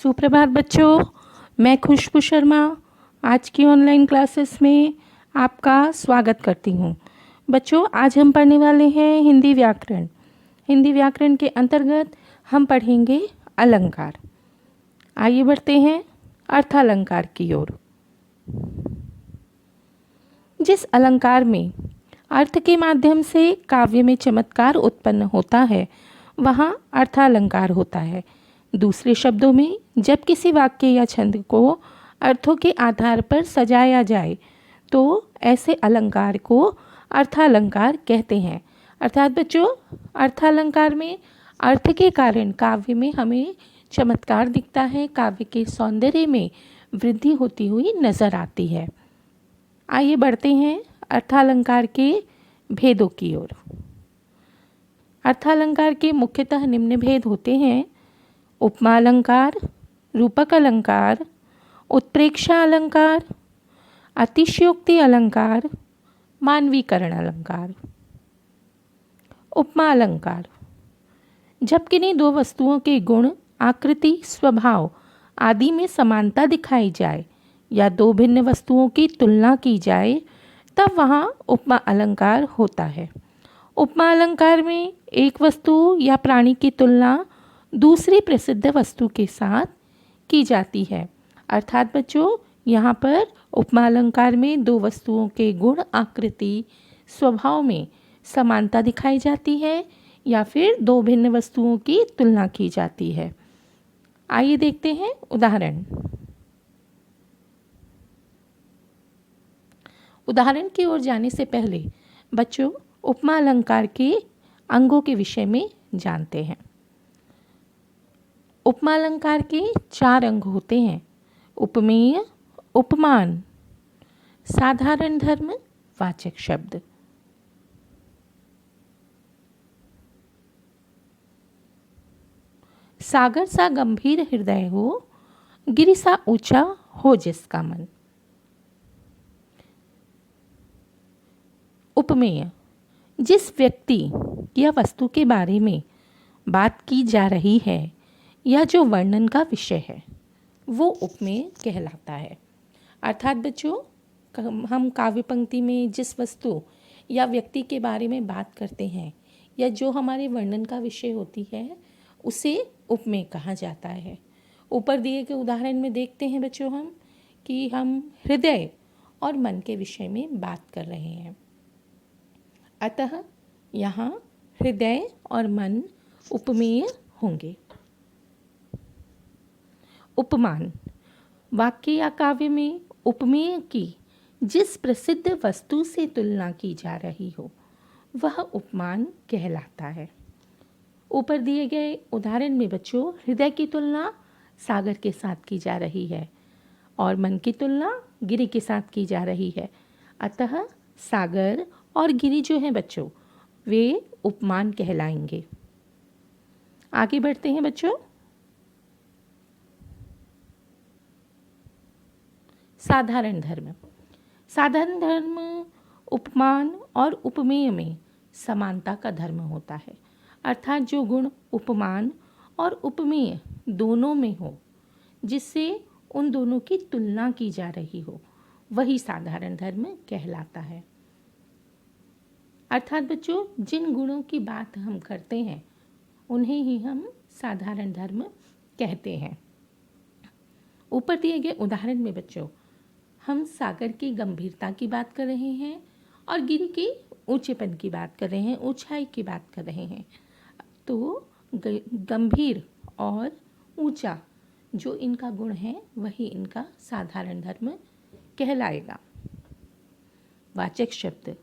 सुप्रभात बच्चों, मैं खुशबू शर्मा आज की ऑनलाइन क्लासेस में आपका स्वागत करती हूँ। बच्चों, आज हम पढ़ने वाले हैं हिंदी व्याकरण। हिंदी व्याकरण के अंतर्गत हम पढ़ेंगे अलंकार। आइए बढ़ते हैं अर्थालंकार की ओर। जिस अलंकार में अर्थ के माध्यम से काव्य में चमत्कार उत्पन्न होता है वहाँ अर्थालंकार होता है। दूसरे शब्दों में जब किसी वाक्य या छंद को अर्थों के आधार पर सजाया जाए तो ऐसे अलंकार को अर्थालंकार कहते हैं। अर्थात बच्चों, अर्थालंकार में अर्थ के कारण काव्य में हमें चमत्कार दिखता है, काव्य के सौंदर्य में वृद्धि होती हुई नजर आती है। आइए बढ़ते हैं अर्थालंकार के भेदों की ओर। अर्थालंकार के मुख्यतः निम्न भेद होते हैं: उपमा अलंकार, रूपक अलंकार, उत्प्रेक्षा अलंकार, अतिशयोक्ति अलंकार, मानवीकरण अलंकार। उपमा अलंकार जब किन्हीं दो वस्तुओं के गुण, आकृति, स्वभाव आदि में समानता दिखाई जाए या दो भिन्न वस्तुओं की तुलना की जाए तब वहाँ उपमा अलंकार होता है। उपमा अलंकार में एक वस्तु या प्राणी की तुलना दूसरी प्रसिद्ध वस्तु के साथ की जाती है। अर्थात बच्चों, यहाँ पर उपमा अलंकार में दो वस्तुओं के गुण, आकृति, स्वभाव में समानता दिखाई जाती है या फिर दो भिन्न वस्तुओं की तुलना की जाती है। आइए देखते हैं उदाहरण। उदाहरण की ओर जाने से पहले बच्चों उपमा अलंकार के अंगों के विषय में जानते हैं। उपमा अलंकार के 4 अंग होते हैं: उपमेय, उपमान, साधारण धर्म, वाचक शब्द। सागर सा गंभीर हृदय हो, गिरि सा ऊंचा हो जिसका मन। उपमेय जिस व्यक्ति या वस्तु के बारे में बात की जा रही है या जो वर्णन का विषय है वो उपमेय कहलाता है। अर्थात बच्चों, हम काव्य पंक्ति में जिस वस्तु या व्यक्ति के बारे में बात करते हैं या जो हमारे वर्णन का विषय होती है उसे उपमेय कहा जाता है। ऊपर दिए गए उदाहरण में देखते हैं बच्चों हम कि हम हृदय और मन के विषय में बात कर रहे हैं। अतः यहाँ हृदय और मन उपमेय होंगे। उपमान वाक्य या काव्य में उपमेय की जिस प्रसिद्ध वस्तु से तुलना की जा रही हो वह उपमान कहलाता है। ऊपर दिए गए उदाहरण में बच्चों हृदय की तुलना सागर के साथ की जा रही है और मन की तुलना गिरि के साथ की जा रही है। अतः सागर और गिरि जो हैं बच्चों वे उपमान कहलाएंगे। आगे बढ़ते हैं बच्चों। साधारण धर्म। साधारण धर्म उपमान और उपमेय में समानता का धर्म होता है। अर्थात जो गुण उपमान और उपमेय दोनों में हो, जिससे उन दोनों की तुलना की जा रही हो, वही साधारण धर्म कहलाता है। अर्थात बच्चों, जिन गुणों की बात हम करते हैं उन्हें ही हम साधारण धर्म कहते हैं। ऊपर दिए गए उदाहरण में बच्चों हम सागर की गंभीरता की बात कर रहे हैं और गिरि के ऊंचेपन की बात कर रहे हैं, ऊंचाई की बात कर रहे हैं। तो गंभीर और ऊंचा जो इनका गुण है वही इनका साधारण धर्म कहलाएगा। वाचक शब्द।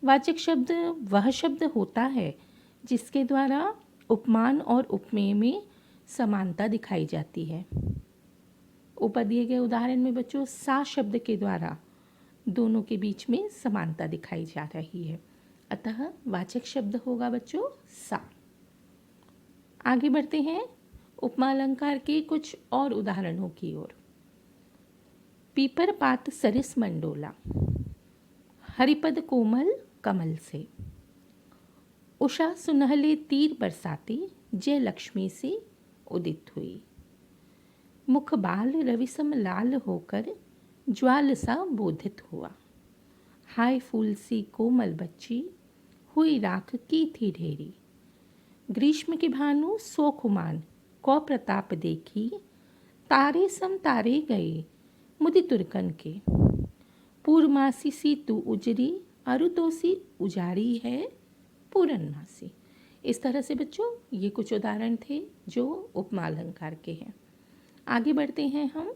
वाचक शब्द वह शब्द होता है जिसके द्वारा उपमान और उपमेय में समानता दिखाई जाती है। ऊपर दिए गए उदाहरण में बच्चों सा शब्द के द्वारा दोनों के बीच में समानता दिखाई जा रही है। अतः वाचक शब्द होगा बच्चों सा। आगे बढ़ते हैं उपमा अलंकार के कुछ और उदाहरणों की ओर। पीपर पात सरिस मंडोला, हरिपद कोमल कमल से, उषा सुनहले तीर बरसाती जय लक्ष्मी से उदित हुई। मुख बाल रविसम लाल होकर ज्वाल सा बोधित हुआ। हाय फूल सी कोमल बच्ची, हुई राख की थी ढेरी। ग्रीष्म की भानु सोखुमान, कौ प्रताप देखी। तारे सम तारे गए मुदि तुरकन के। पूर्णमासी सी तू उजरी, अरुतोसी उजाड़ी है पूरनमासी। इस तरह से बच्चों ये कुछ उदाहरण थे जो उपमा अलंकार के हैं। आगे बढ़ते हैं हम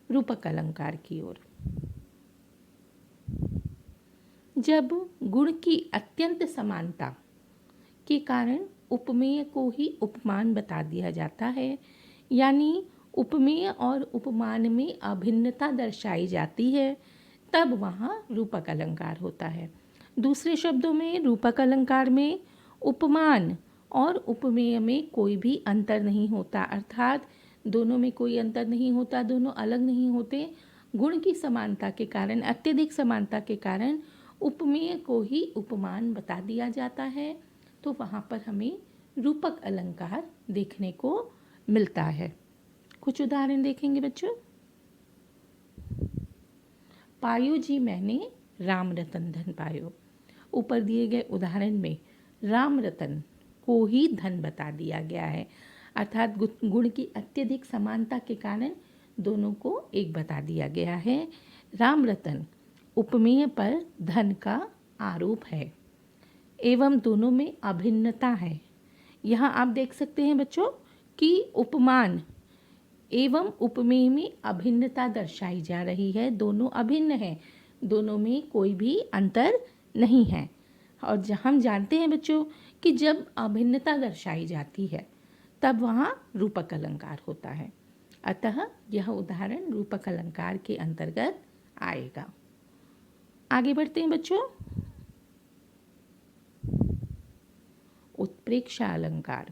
रूपक अलंकार की ओर। जब गुण की अत्यंत समानता के कारण उपमेय को ही उपमान बता दिया जाता है, यानी उपमेय और उपमान में अभिन्नता दर्शाई जाती है, तब वहाँ रूपक अलंकार होता है। दूसरे शब्दों में रूपक अलंकार में उपमान और उपमेय में कोई भी अंतर नहीं होता, अर्थात दोनों में कोई अंतर नहीं होता, दोनों अलग नहीं होते। गुण की समानता के कारण, अत्यधिक समानता के कारण उपमेय को ही उपमान बता दिया जाता है, तो वहाँ पर हमें रूपक अलंकार देखने को मिलता है। कुछ उदाहरण देखेंगे बच्चों। पायो जी मैंने राम रतन धन पायो। ऊपर दिए गए उदाहरण में राम रतन को ही धन बता दिया गया है, अर्थात गुण की अत्यधिक समानता के कारण दोनों को एक बता दिया गया है। राम रतन उपमेय पर धन का आरोप है एवं दोनों में अभिन्नता है। यहाँ आप देख सकते हैं बच्चों कि उपमान एवं उपमेय में अभिन्नता दर्शाई जा रही है, दोनों अभिन्न हैं, दोनों में कोई भी अंतर नहीं है। और हम जानते हैं बच्चों कि जब अभिन्नता दर्शाई जाती है तब वहाँ रूपक अलंकार होता है, अतः यह उदाहरण रूपक अलंकार के अंतर्गत आएगा। आगे बढ़ते हैं बच्चों। उत्प्रेक्षा अलंकार,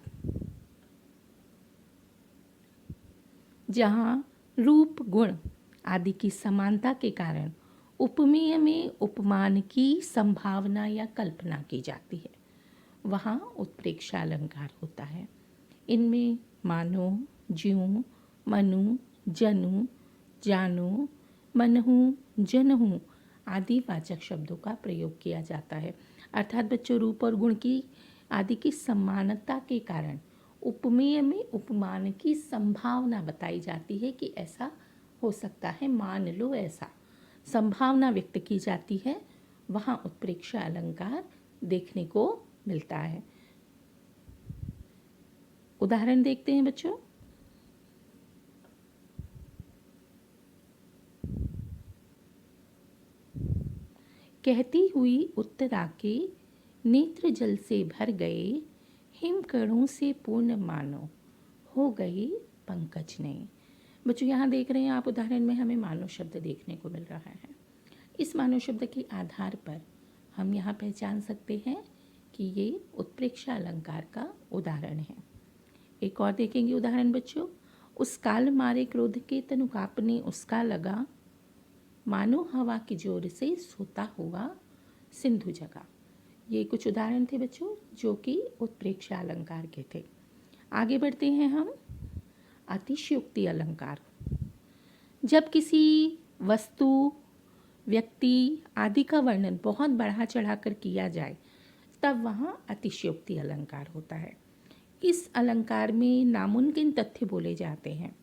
जहाँ रूप गुण आदि की समानता के कारण उपमेय में उपमान की संभावना या कल्पना की जाती है, वहाँ उत्प्रेक्षा अलंकार होता है। इनमें मानो, ज्यों, मनु, जनु, जानो, मनहु, जनहु आदि वाचक शब्दों का प्रयोग किया जाता है, अर्थात बच्चों रूप और गुण की आदि की समानता के कारण उपमेय में उपमान की संभावना बताई जाती है कि ऐसा हो सकता है, मान लो ऐसा, संभावना व्यक्त की जाती है, वहाँ उत्प्रेक्षा अलंकार देखने को मिलता है। उदाहरण देखते हैं बच्चों। कहती हुई उत्तरा के नेत्र जल से भर गए, हिमकणों से पूर्ण मानो, हो गई पंकज नए। बच्चों यहाँ देख रहे हैं आप उदाहरण में हमें मानो शब्द देखने को मिल रहा है। इस मानो शब्द के आधार पर हम यहाँ पहचान सकते हैं कि ये उत्प्रेक्षा अलंकार का उदाहरण है। एक और देखेंगे उदाहरण बच्चों। उस काल मारे क्रोध के तनु कांपने उसका लगा, मानो हवा की जोर से सोता हुआ सिंधु जगा। ये कुछ उदाहरण थे बच्चों जो कि उत्प्रेक्षा अलंकार के थे। आगे बढ़ते हैं हम। अतिशयोक्ति अलंकार, जब किसी वस्तु, व्यक्ति आदि का वर्णन बहुत बढ़ा चढ़ाकर किया जाए तब वहाँ अतिशयोक्ति अलंकार होता है। इस अलंकार में नामुमकिन तथ्य बोले जाते हैं,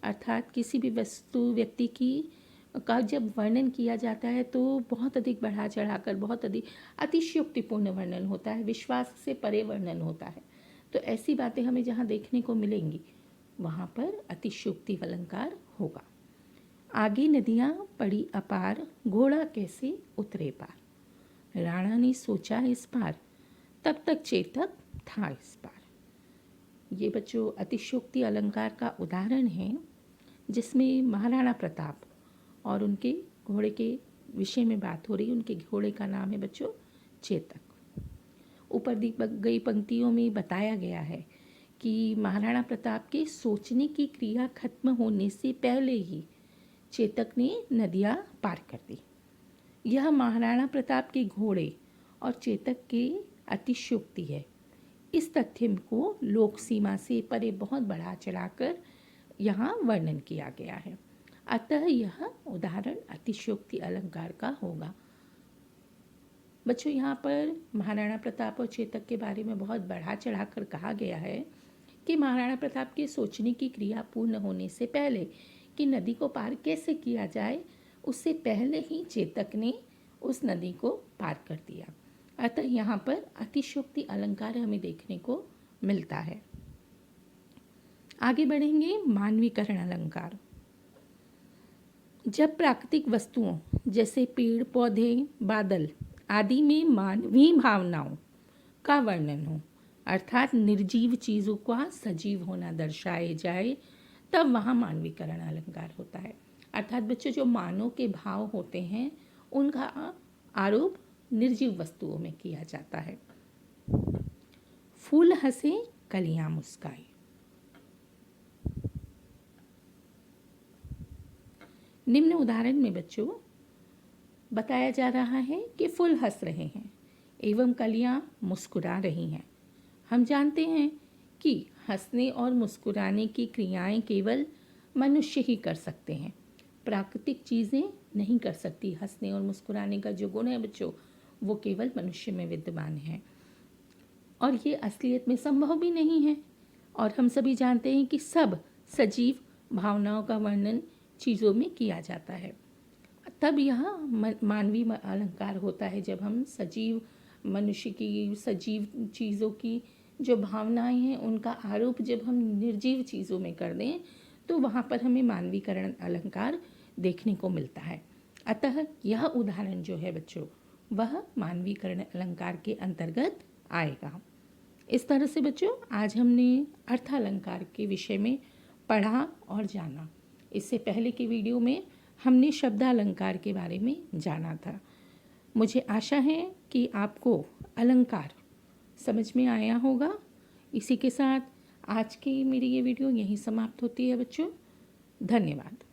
अर्थात किसी भी वस्तु, व्यक्ति का जब वर्णन किया जाता है तो बहुत अधिक बढ़ा चढ़ाकर, बहुत अधिक अतिशयोक्तिपूर्ण वर्णन होता है, विश्वास से परे वर्णन होता है। तो ऐसी बातें हमें जहाँ देखने को मिलेंगी वहाँ पर अतिशयोक्ति अलंकार होगा। आगे नदियाँ पड़ी अपार, घोड़ा कैसे उतरे पार। राणा ने सोचा इस पार, तब तक चेतक था इस पार। ये बच्चों अतिशयोक्ति अलंकार का उदाहरण है जिसमें महाराणा प्रताप और उनके घोड़े के विषय में बात हो रही है। उनके घोड़े का नाम है बच्चों चेतक। ऊपर दी गई पंक्तियों में बताया गया है कि महाराणा प्रताप के सोचने की क्रिया खत्म होने से पहले ही चेतक ने नदियाँ पार कर दी। यह महाराणा प्रताप के घोड़े और चेतक के अतिशयोक्ति है इस तथ्य को लोक सीमा से परे बहुत बढ़ा चढ़ाकर यहाँ वर्णन किया गया है। अतः यह उदाहरण अतिशयोक्ति अलंकार का होगा। बच्चों, यहाँ पर महाराणा प्रताप और चेतक के बारे में बहुत बढ़ा चढ़ाकर कहा गया है कि महाराणा प्रताप के सोचने की क्रिया पूर्ण होने से पहले कि नदी को पार कैसे किया जाए, उससे पहले ही चेतक ने उस नदी को पार कर दिया। अतः यहाँ पर अतिशयोक्ति अलंकार हमें देखने को मिलता है। आगे बढ़ेंगे मानवीकरण अलंकार। जब प्राकृतिक वस्तुओं जैसे पेड़ पौधे बादल आदि में मानवीय भावनाओं का वर्णन हो, अर्थात निर्जीव चीज़ों का सजीव होना दर्शाए जाए, तब वहाँ मानवीकरण अलंकार होता है। अर्थात बच्चों, जो मानव के भाव होते हैं उनका आरोप निर्जीव वस्तुओं में किया जाता है। फूल हंसे कलियां मुस्काई। निम्न उदाहरण में बच्चों बताया जा रहा है कि फूल हंस रहे हैं एवं कलियां मुस्कुरा रही हैं। हम जानते हैं कि हंसने और मुस्कुराने की क्रियाएं केवल मनुष्य ही कर सकते हैं, प्राकृतिक चीज़ें नहीं कर सकती। हंसने और मुस्कुराने का जो गुण है बच्चों, वो केवल मनुष्य में विद्यमान है और ये असलियत में संभव भी नहीं है। और हम सभी जानते हैं कि सब सजीव भावनाओं का वर्णन चीज़ों में किया जाता है। तब यह मानवीय अलंकार होता है, जब हम सजीव मनुष्य की, सजीव चीज़ों की जो भावनाएं हैं उनका आरोप जब हम निर्जीव चीज़ों में कर दें, तो वहाँ पर हमें मानवीकरण अलंकार देखने को मिलता है। अतः यह उदाहरण जो है बच्चों, वह मानवीकरण अलंकार के अंतर्गत आएगा। इस तरह से बच्चों आज हमने अर्थालंकार के विषय में पढ़ा और जाना। इससे पहले के वीडियो में हमने शब्दालंकार के बारे में जाना था। मुझे आशा है कि आपको अलंकार समझ में आया होगा। इसी के साथ आज की मेरी ये वीडियो यहीं समाप्त होती है बच्चों। धन्यवाद।